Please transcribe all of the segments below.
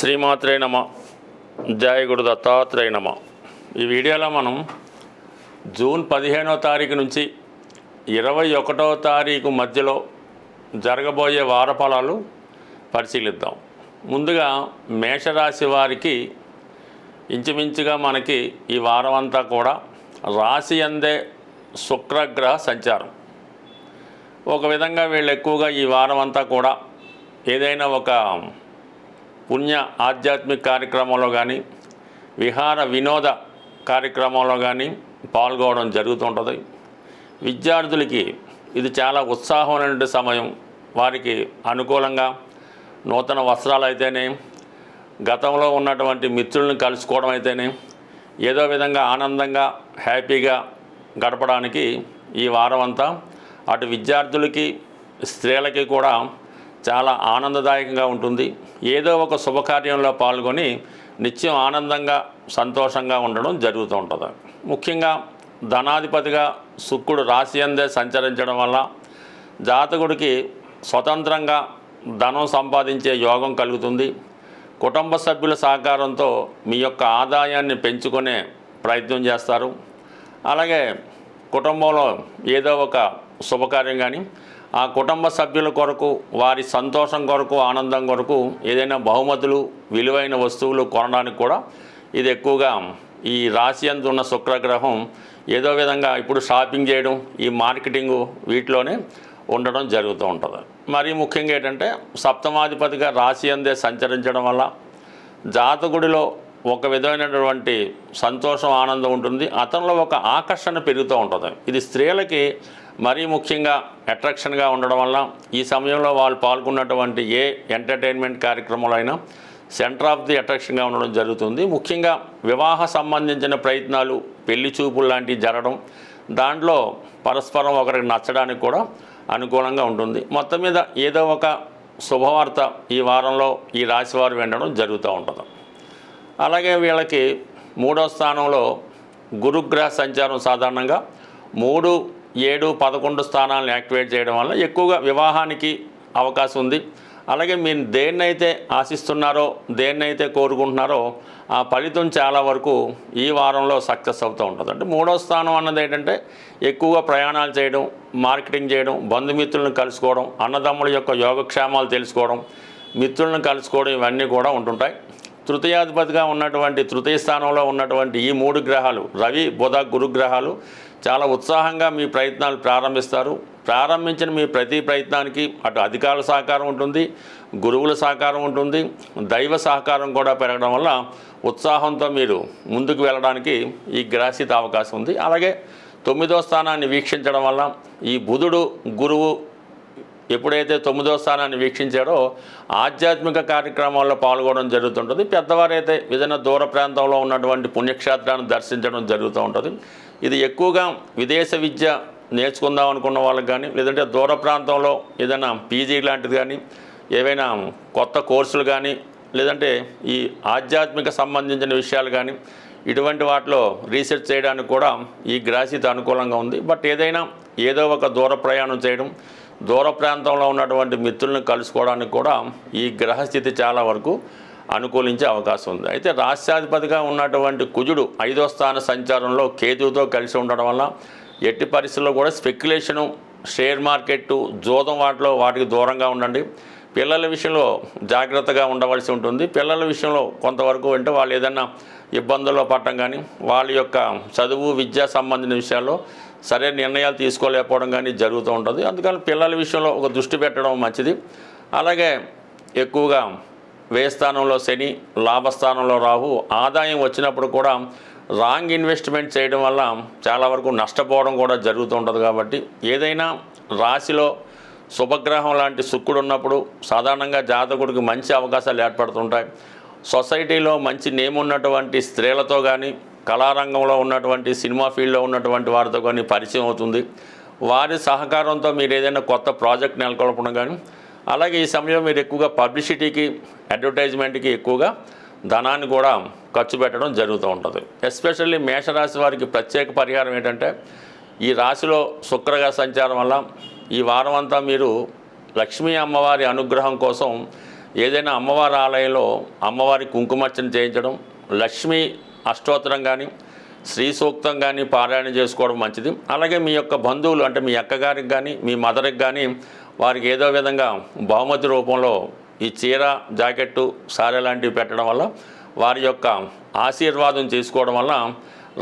శ్రీమాత్రే నమ. జయ గురు దత్తాత్రేయ నమ. ఈ వీడియోలో మనం జూన్ 15వ తారీఖు నుంచి 21వ తారీఖు మధ్యలో జరగబోయే వారఫలాలు పరిశీలిద్దాం. ముందుగా మేషరాశి వారికి ఇంచుమించుగా మనకి ఈ వారం అంతా కూడా రాశి అందే శుక్రగ్రహ సంచారం. ఒక విధంగా వీళ్ళు ఎక్కువగా ఈ వారం అంతా కూడా ఏదైనా ఒక పుణ్య ఆధ్యాత్మిక కార్యక్రమంలో కానీ విహార వినోద కార్యక్రమంలో కానీ పాల్గొనడం జరుగుతుంటుంది. విద్యార్థులకి ఇది చాలా ఉత్సాహమైన సమయం. వారికి అనుకూలంగా నూతన వస్త్రాలు అయితేనే, గతంలో ఉన్నటువంటి మిత్రులను కలుసుకోవడం అయితేనే, ఏదో విధంగా ఆనందంగా హ్యాపీగా గడపడానికి ఈ వారం అంతా అటు విద్యార్థులకి స్త్రీలకి కూడా చాలా ఆనందదాయకంగా ఉంటుంది. ఏదో ఒక శుభకార్యంలో పాల్గొని నిత్యం ఆనందంగా సంతోషంగా ఉండడం జరుగుతూ ఉంటుంది. ముఖ్యంగా ధనాధిపతిగా శుక్రుడు రాశి అందే సంచరించడం వల్ల జాతకుడికి స్వతంత్రంగా ధనం సంపాదించే యోగం కలుగుతుంది. కుటుంబ సభ్యుల సహకారంతో మీ యొక్క ఆదాయాన్ని పెంచుకునే ప్రయత్నం చేస్తారు. అలాగే కుటుంబంలో ఏదో ఒక శుభకార్యం కానీ ఆ కుటుంబ సభ్యుల కొరకు, వారి సంతోషం కొరకు, ఆనందం కొరకు ఏదైనా బహుమతులు, విలువైన వస్తువులు కొనడానికి కూడా ఇది ఎక్కువగా ఈ రాశి యందు ఉన్న శుక్రగ్రహం ఏదో విధంగా ఇప్పుడు షాపింగ్ చేయడం, ఈ మార్కెటింగు వీటిలోనే ఉండడం జరుగుతూ ఉంటుంది. మరీ ముఖ్యంగా ఏంటంటే సప్తమాధిపతిగా రాశి అందే సంచరించడం వల్ల జాతకుడిలో ఒక విధమైనటువంటి సంతోషం, ఆనందం ఉంటుంది. అతనిలో ఒక ఆకర్షణ పెరుగుతూ ఉంటుంది. ఇది స్త్రీలకి మరీ ముఖ్యంగా అట్రాక్షన్గా ఉండడం వల్ల ఈ సమయంలో వాళ్ళు పాల్గొన్నటువంటి ఏ ఎంటర్టైన్మెంట్ కార్యక్రమాలు అయినా సెంటర్ ఆఫ్ ది అట్రాక్షన్గా ఉండడం జరుగుతుంది. ముఖ్యంగా వివాహ సంబంధించిన ప్రయత్నాలు, పెళ్లి చూపులు లాంటివి జరగడం, దాంట్లో పరస్పరం ఒకరికి నచ్చడానికి కూడా అనుకూలంగా ఉంటుంది. మొత్తం మీద ఏదో ఒక శుభవార్త ఈ వారంలో ఈ రాశివారు వినడం జరుగుతూ ఉంటుంది. అలాగే వీళ్ళకి 3వ స్థానంలో గురుగ్రహ సంచారం సాధారణంగా 3, 7, 11 స్థానాలను యాక్టివేట్ చేయడం వల్ల ఎక్కువగా వివాహానికి అవకాశం ఉంది. అలాగే మీరు దేన్నైతే ఆశిస్తున్నారో, దేన్నైతే కోరుకుంటున్నారో ఆ ఫలితం చాలా వరకు ఈ వారంలో సక్సెస్ అవుతూ ఉంటుంది. అంటే 3వ స్థానం అన్నది ఏంటంటే ఎక్కువగా ప్రయాణాలు చేయడం, మార్కెటింగ్ చేయడం, బంధుమిత్రులను కలుసుకోవడం, అన్నదమ్ముల యొక్క యోగక్షేమాలు తెలుసుకోవడం, మిత్రులను కలుసుకోవడం, ఇవన్నీ కూడా ఉంటుంటాయి. తృతీయాధిపతిగా ఉన్నటువంటి తృతీయ స్థానంలో ఉన్నటువంటి ఈ 3 గ్రహాలు రవి, బుధ, గురు గ్రహాలు చాలా ఉత్సాహంగా మీ ప్రయత్నాలు ప్రారంభిస్తారు. ప్రారంభించిన మీ ప్రతి ప్రయత్నానికి అటు అధికారుల సహకారం ఉంటుంది, గురువుల సహకారం ఉంటుంది, దైవ సహకారం కూడా పెరగడం వల్ల ఉత్సాహంతో మీరు ముందుకు వెళ్ళడానికి ఈ గ్రహస్థితి అవకాశం ఉంది. అలాగే 9వ స్థానాన్ని వీక్షించడం వల్ల ఈ బుధుడు, గురువు ఎప్పుడైతే 9వ స్థానాన్ని వీక్షించాడో ఆధ్యాత్మిక కార్యక్రమాల్లో పాల్గొనడం జరుగుతుంటుంది. పెద్దవారైతే ఏదైనా దూర ప్రాంతంలో ఉన్నటువంటి పుణ్యక్షేత్రాన్ని దర్శించడం జరుగుతూ ఉంటుంది. ఇది ఎక్కువగా విదేశ విద్య నేర్చుకుందాం అనుకున్న వాళ్ళకి కానీ, లేదంటే దూర ప్రాంతంలో ఏదైనా పీజీ లాంటిది కానీ, ఏవైనా కొత్త కోర్సులు కానీ, లేదంటే ఈ ఆధ్యాత్మిక సంబంధించిన విషయాలు కానీ ఇటువంటి వాటిలో రీసెర్చ్ చేయడానికి కూడా ఈ గ్రహస్థితి అనుకూలంగా ఉంది. బట్ ఏదో ఒక దూర ప్రయాణం చేయడం, దూర ప్రాంతంలో ఉన్నటువంటి మిత్రులను కలుసుకోవడానికి కూడా ఈ గ్రహస్థితి చాలా వరకు అనుకూలించే అవకాశం ఉంది. అయితే రాష్ట్రాధిపతిగా ఉన్నటువంటి కుజుడు 5వ స్థాన సంచారంలో కేతువుతో కలిసి ఉండడం వల్ల ఎట్టి పరిస్థితుల్లో కూడా స్పెక్యులేషను, షేర్ మార్కెట్టు, జూదం వాటికి దూరంగా ఉండండి. పిల్లల విషయంలో జాగ్రత్తగా ఉండవలసి ఉంటుంది. పిల్లల విషయంలో కొంతవరకు అంటే వాళ్ళు ఏదైనా ఇబ్బందుల్లో పడటం కానీ, వాళ్ళ యొక్క చదువు, విద్యా సంబంధించిన విషయాల్లో సరైన నిర్ణయాలు తీసుకోలేకపోవడం కానీ జరుగుతూ ఉంటుంది. అందుకని పిల్లల విషయంలో ఒక దృష్టి పెట్టడం మంచిది. అలాగే ఎక్కువగా వ్యయ స్థానంలో శని, లాభస్థానంలో రాహు, ఆదాయం వచ్చినప్పుడు కూడా రాంగ్ ఇన్వెస్ట్మెంట్ చేయడం వల్ల చాలా వరకు నష్టపోవడం కూడా జరుగుతూ ఉంటుంది. కాబట్టి ఏదైనా రాశిలో శుభగ్రహం లాంటి శుక్రుడు ఉన్నప్పుడు సాధారణంగా జాతకుడికి మంచి అవకాశాలు ఏర్పడుతుంటాయి. సొసైటీలో మంచి నేమ్ ఉన్నటువంటి స్త్రీలతో కానీ, కళారంగంలో ఉన్నటువంటి సినిమా ఫీల్డ్లో ఉన్నటువంటి వారితో కానీ పరిచయం అవుతుంది. వారి సహకారంతో మీరు ఏదైనా కొత్త ప్రాజెక్ట్ నెలకొల్పడం కానీ, అలాగే ఈ సమయంలో మీరు ఎక్కువగా పబ్లిసిటీకి, అడ్వర్టైజ్మెంట్కి ఎక్కువగా ధనాన్ని కూడా ఖర్చు పెట్టడం జరుగుతూ ఉంటుంది. ఎస్పెషల్లీ మేషరాశి వారికి ప్రత్యేక పరిహారం ఏంటంటే ఈ రాశిలో శుక్రగ్రహ సంచారం వల్ల ఈ వారం అంతా మీరు లక్ష్మీ అమ్మవారి అనుగ్రహం కోసం ఏదైనా అమ్మవారి ఆలయంలో అమ్మవారి కుంకుమార్చన చేయించడం, లక్ష్మీ అష్టోత్తరం కానీ శ్రీ సూక్తం కానీ పారాయణ చేసుకోవడం మంచిది. అలాగే మీ యొక్క బంధువులు అంటే మీ అక్కగారికి కానీ మీ మదర్కి కానీ వారికి ఏదో విధంగా బహుమతి రూపంలో ఈ చీర, జాకెట్టు, సారీ లాంటివి పెట్టడం వల్ల వారి యొక్క ఆశీర్వాదం తీసుకోవడం వల్ల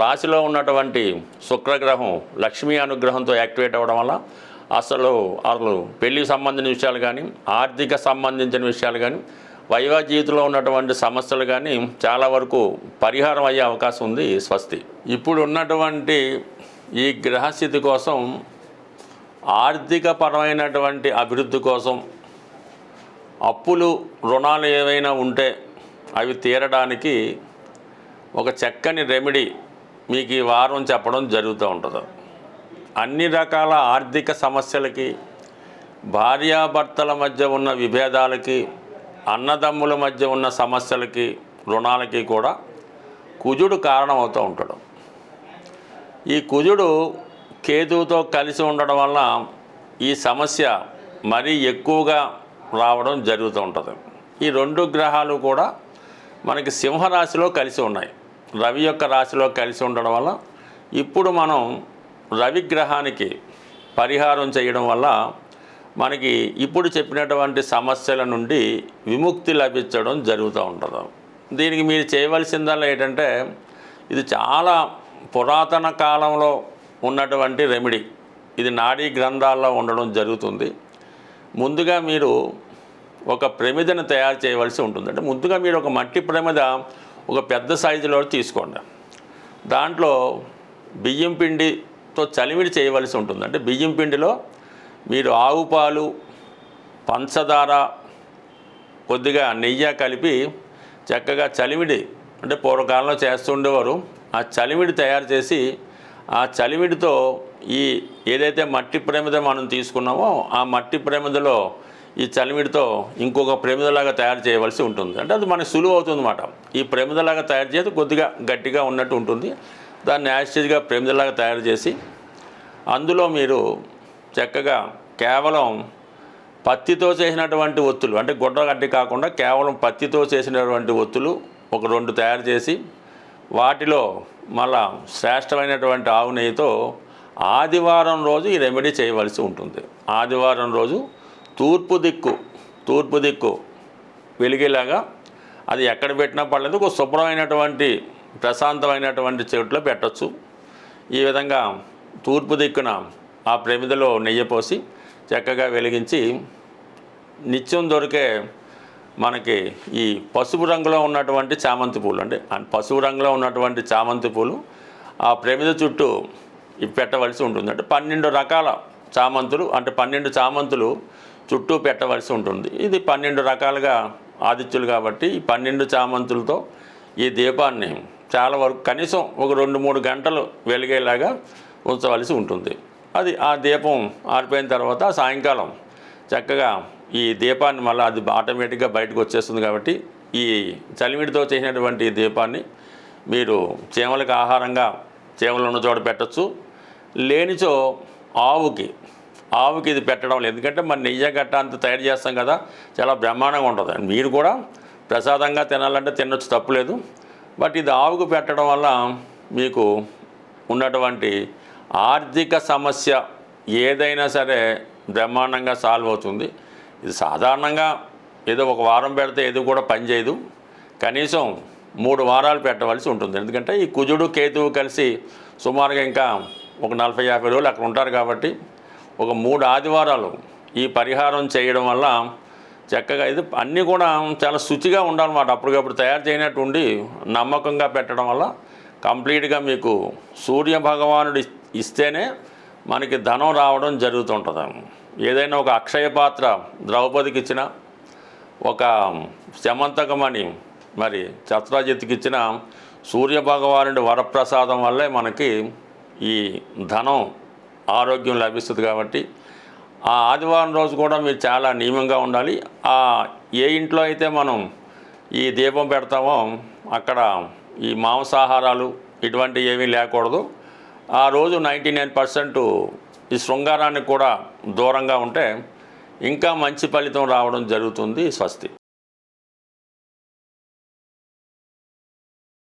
రాశిలో ఉన్నటువంటి శుక్రగ్రహం లక్ష్మీ అనుగ్రహంతో యాక్టివేట్ అవ్వడం వల్ల అసలు పెళ్లికి సంబంధించిన విషయాలు కానీ, ఆర్థిక సంబంధించిన విషయాలు కానీ, వైవాహిక జీవితంలో ఉన్నటువంటి సమస్యలు కానీ చాలా వరకు పరిహారం అయ్యే అవకాశం ఉంది. స్వస్తి. ఇప్పుడు ఉన్నటువంటి ఈ గ్రహస్థితి కోసం ఆర్థిక పరమైనటువంటి అభివృద్ధి కోసం అప్పులు, రుణాలు ఏవైనా ఉంటే అవి తీరడానికి ఒక చక్కని రెమెడీ మీకు ఈ వారం చెప్పడం జరుగుతూ ఉంటుంది. అన్ని రకాల ఆర్థిక సమస్యలకి, భార్యాభర్తల మధ్య ఉన్న విభేదాలకి, అన్నదమ్ముల మధ్య ఉన్న సమస్యలకి, రుణాలకి కూడా కుజుడు కారణమవుతూ ఉంటాడు. ఈ కుజుడు కేతువుతో కలిసి ఉండడం వల్ల ఈ సమస్య మరీ ఎక్కువగా రావడం జరుగుతూ ఉంటుంది. ఈ రెండు గ్రహాలు కూడా మనకి సింహరాశిలో కలిసి ఉన్నాయి. రవి యొక్క రాశిలో కలిసి ఉండడం వల్ల ఇప్పుడు మనం రవి గ్రహానికి పరిహారం చేయడం వల్ల మనకి ఇప్పుడు చెప్పినటువంటి సమస్యల నుండి విముక్తి లభించడం జరుగుతూ ఉంటుంది. దీనికి మీరు చేయవలసిందల్లా ఏంటంటే, ఇది చాలా పురాతన కాలంలో ఉన్నటువంటి రెమెడీ. ఇది నాడీ గ్రంథాల్లో ఉండడం జరుగుతుంది. ముందుగా మీరు ఒక ప్రమిదను తయారు చేయవలసి ఉంటుంది. అంటే ముందుగా మీరు ఒక మట్టి ప్రమిద ఒక పెద్ద సైజులో తీసుకోండి. దాంట్లో బియ్యం పిండితో చలిమిడి చేయవలసి ఉంటుంది. అంటే బియ్యం పిండిలో మీరు ఆవు పాలు, పంచదార, కొద్దిగా నెయ్యి కలిపి చక్కగా చలిమిడి, అంటే పూర్వకాలంలో చేస్తుండేవారు, ఆ చలిమిడి తయారు చేసి ఆ చలిమిడితో ఈ ఏదైతే మట్టి ప్రమిద మనం తీసుకున్నామో ఆ మట్టి ప్రమిదలో ఈ చలిమిడితో ఇంకొక ప్రమిదలాగా తయారు చేయవలసి ఉంటుంది. అంటే అది మనకు సులువు అవుతుంది అన్నమాట. ఈ ప్రమిదలాగా తయారు చేసి కొద్దిగా గట్టిగా ఉన్నట్టు ఉంటుంది. దాన్ని యాసిడ్గా ప్రమిదలాగా తయారు చేసి అందులో మీరు చక్కగా కేవలం పత్తితో చేసినటువంటి ఒత్తులు, అంటే గుడ్డ గడ్డి కాకుండా కేవలం పత్తితో చేసినటువంటి ఒత్తులు ఒక 2 తయారు చేసి వాటిలో మళ్ళా శ్రేష్టమైనటువంటి ఆవు నెయ్యితో ఆదివారం రోజు ఈ రెమెడీ చేయవలసి ఉంటుంది. ఆదివారం రోజు తూర్పు దిక్కు వెలిగేలాగా, అది ఎక్కడ పెట్టినా పర్లేదు, ఒక శుభ్రమైనటువంటి ప్రశాంతమైనటువంటి చెట్లో పెట్టచ్చు. ఈ విధంగా తూర్పు దిక్కున ఆ ప్రమిదలో నెయ్యి పోసి చక్కగా వెలిగించి నిత్యం దొరికే మనకి ఈ పసుపు రంగులో ఉన్నటువంటి చామంతి పూలు, అంటే పసుపు రంగులో ఉన్నటువంటి చామంతి పూలు ఆ ప్రమిద చుట్టూ పెట్టవలసి ఉంటుంది. అంటే 12 రకాల చామంతులు, అంటే 12 చామంతులు చుట్టూ పెట్టవలసి ఉంటుంది. ఇది 12 రకాలుగా ఆదిత్యులు కాబట్టి ఈ 12 చామంతులతో ఈ దీపాన్ని చాలా వరకు కనీసం ఒక 2-3 గంటలు వెలిగేలాగా ఉంచవలసి ఉంటుంది. అది ఆ దీపం ఆరిపోయిన తర్వాత సాయంకాలం చక్కగా ఈ దీపాన్ని మళ్ళీ అది ఆటోమేటిక్గా బయటకు వచ్చేస్తుంది. కాబట్టి ఈ చలిమిడితో చేసినటువంటి దీపాన్ని మీరు చీమలకు ఆహారంగా చీమలు ఉన్న చోట పెట్టచ్చు. లేనిచో ఆవుకి ఇది పెట్టడం లేదు. ఎందుకంటే మన నెయ్యి గట్ట అంత తయారు చేస్తాం కదా, చాలా బ్రహ్మాండంగా ఉంటుంది. మీరు కూడా ప్రసాదంగా తినాలంటే తినొచ్చు, తప్పులేదు. బట్ ఇది ఆవుకు పెట్టడం వల్ల మీకు ఉన్నటువంటి ఆర్థిక సమస్య ఏదైనా సరే బ్రహ్మాండంగా సాల్వ్ అవుతుంది. ఇది సాధారణంగా ఏదో ఒక వారం పెడితే ఏది కూడా పనిచేయదు. కనీసం 3 వారాలు పెట్టవలసి ఉంటుంది. ఎందుకంటే ఈ కుజుడు కేతువు కలిసి సుమారుగా ఇంకా ఒక 40-50 రోజులు అక్కడ ఉంటారు. కాబట్టి ఒక 3 ఆదివారాలు ఈ పరిహారం చేయడం వల్ల చక్కగా ఇది అన్నీ కూడా చాలా శుచిగా ఉండాలన్నమాట. అప్పటికప్పుడు తయారు చేయనట్టు ఉండి నమ్మకంగా పెట్టడం వల్ల కంప్లీట్గా మీకు సూర్య భగవానుడు ఇస్తేనే మనకి ధనం రావడం జరుగుతుంటుంది. ఏదైనా ఒక అక్షయ పాత్ర ద్రౌపదికి ఇచ్చిన, ఒక శమంతకమణి మరి ఛత్రాజిత్కి ఇచ్చిన సూర్య భగవానుడి వరప్రసాదం వల్లే మనకి ఈ ధనం, ఆరోగ్యం లభిస్తుంది. కాబట్టి ఆ ఆదివారం రోజు కూడా మీరు చాలా నియమంగా ఉండాలి. ఏ ఇంట్లో అయితే మనం ఈ దీపం పెడతామో అక్కడ ఈ మాంసాహారాలు ఇటువంటి ఏమీ లేకూడదు. ఆ రోజు 99% ఈ శృంగారానికి కూడా దూరంగా ఉంటే ఇంకా మంచి ఫలితం రావడం జరుగుతుంది. స్వస్తి.